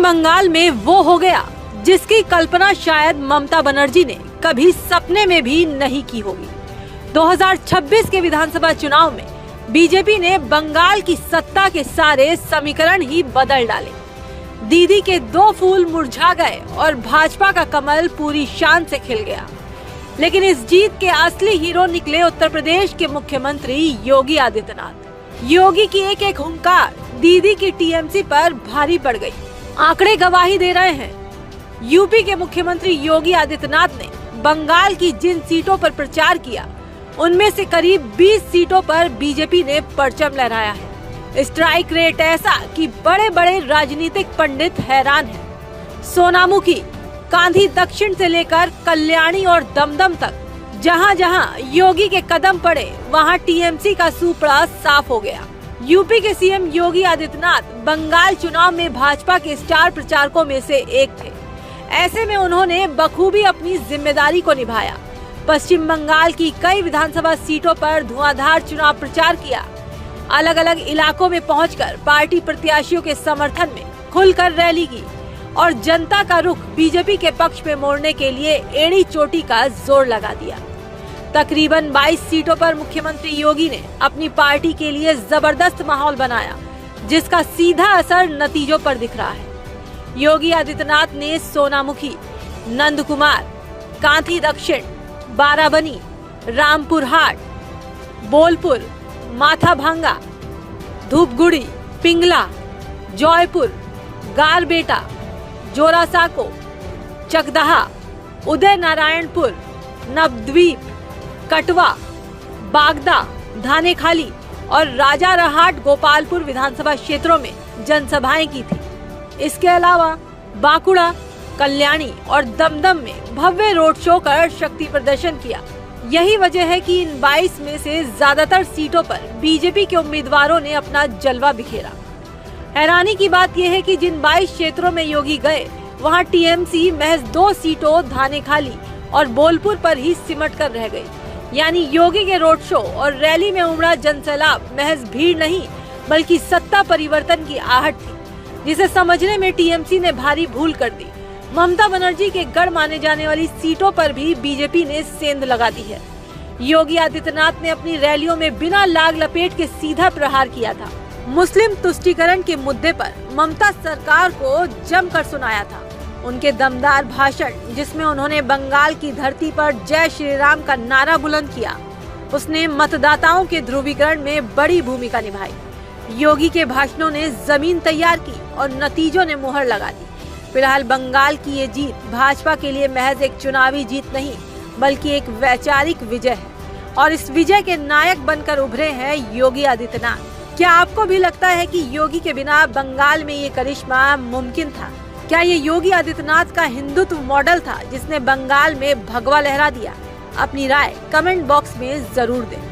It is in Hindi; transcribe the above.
पश्चिम बंगाल में वो हो गया जिसकी कल्पना शायद ममता बनर्जी ने कभी सपने में भी नहीं की होगी। 2026 के विधानसभा चुनाव में बीजेपी ने बंगाल की सत्ता के सारे समीकरण ही बदल डाले। दीदी के 2 फूल मुरझा गए और भाजपा का कमल पूरी शान से खिल गया। लेकिन इस जीत के असली हीरो निकले उत्तर प्रदेश के मुख्यमंत्री योगी आदित्यनाथ। योगी की एक एक हुंकार दीदी की टीएमसी पर भारी पड़ गई। आंकड़े गवाही दे रहे हैं। यूपी के मुख्यमंत्री योगी आदित्यनाथ ने बंगाल की जिन सीटों पर प्रचार किया, उनमें से करीब 20 सीटों पर बीजेपी ने परचम लहराया है। स्ट्राइक रेट ऐसा कि बड़े बड़े राजनीतिक पंडित हैरान हैं। सोनामुखी, कांधी दक्षिण से लेकर कल्याणी और दमदम तक जहां जहां योगी के कदम पड़े, वहां टीएमसी का सूपड़ा साफ हो गया। यूपी के सीएम योगी आदित्यनाथ बंगाल चुनाव में भाजपा के स्टार प्रचारकों में से एक थे। ऐसे में उन्होंने बखूबी अपनी जिम्मेदारी को निभाया। पश्चिम बंगाल की कई विधानसभा सीटों पर धुआंधार चुनाव प्रचार किया। अलग अलग इलाकों में पहुंचकर पार्टी प्रत्याशियों के समर्थन में खुलकर रैली की और जनता का रुख बीजेपी के पक्ष में मोड़ने के लिए एड़ी चोटी का जोर लगा दिया। तकरीबन 22 सीटों पर मुख्यमंत्री योगी ने अपनी पार्टी के लिए जबरदस्त माहौल बनाया, जिसका सीधा असर नतीजों पर दिख रहा है। योगी आदित्यनाथ ने सोनामुखी, नंदकुमार, कांधी दक्षिण, बाराबनी, रामपुर हाट, बोलपुर, माथाभांगा, धूपगुड़ी, पिंगला, जौयपुर, गारबेटा, जोरासाको, चकदहा, उदय नारायणपुर, नवद्वीप, कटवा, बागदा, धानेखाली और राजारहाट गोपालपुर विधानसभा क्षेत्रों में जनसभाएं की थी। इसके अलावा बांकुड़ा, कल्याणी और दमदम में भव्य रोड शो कर शक्ति प्रदर्शन किया। यही वजह है कि इन 22 में से ज्यादातर सीटों पर बीजेपी के उम्मीदवारों ने अपना जलवा बिखेरा। हैरानी की बात यह है कि जिन 22 क्षेत्रों में योगी गए, वहां टीएमसी महज 2 सीटों धानेखाली और बोलपुर पर ही सिमट कर रह गई। यानी योगी के रोड शो और रैली में उमड़ा जनसैलाब महज भीड़ नहीं, बल्कि सत्ता परिवर्तन की आहट थी, जिसे समझने में टीएमसी ने भारी भूल कर दी। ममता बनर्जी के गढ़ माने जाने वाली सीटों पर भी बीजेपी ने सेंध लगा दी है। योगी आदित्यनाथ ने अपनी रैलियों में बिना लाग लपेट के सीधा प्रहार किया था। मुस्लिम तुष्टीकरण के मुद्दे पर ममता सरकार को जमकर सुनाया था। उनके दमदार भाषण, जिसमें उन्होंने बंगाल की धरती पर जय श्री राम का नारा बुलंद किया, उसने मतदाताओं के ध्रुवीकरण में बड़ी भूमिका निभाई। योगी के भाषणों ने जमीन तैयार की और नतीजों ने मुहर लगा दी। फिलहाल बंगाल की ये जीत भाजपा के लिए महज एक चुनावी जीत नहीं, बल्कि एक वैचारिक विजय है और इस विजय के नायक बनकर उभरे हैं योगी आदित्यनाथ। क्या आपको भी लगता है कि योगी के बिना बंगाल में ये करिश्मा मुमकिन था? क्या ये योगी आदित्यनाथ का हिंदुत्व मॉडल था जिसने बंगाल में भगवा लहरा दिया? अपनी राय कमेंट बॉक्स में जरूर दें।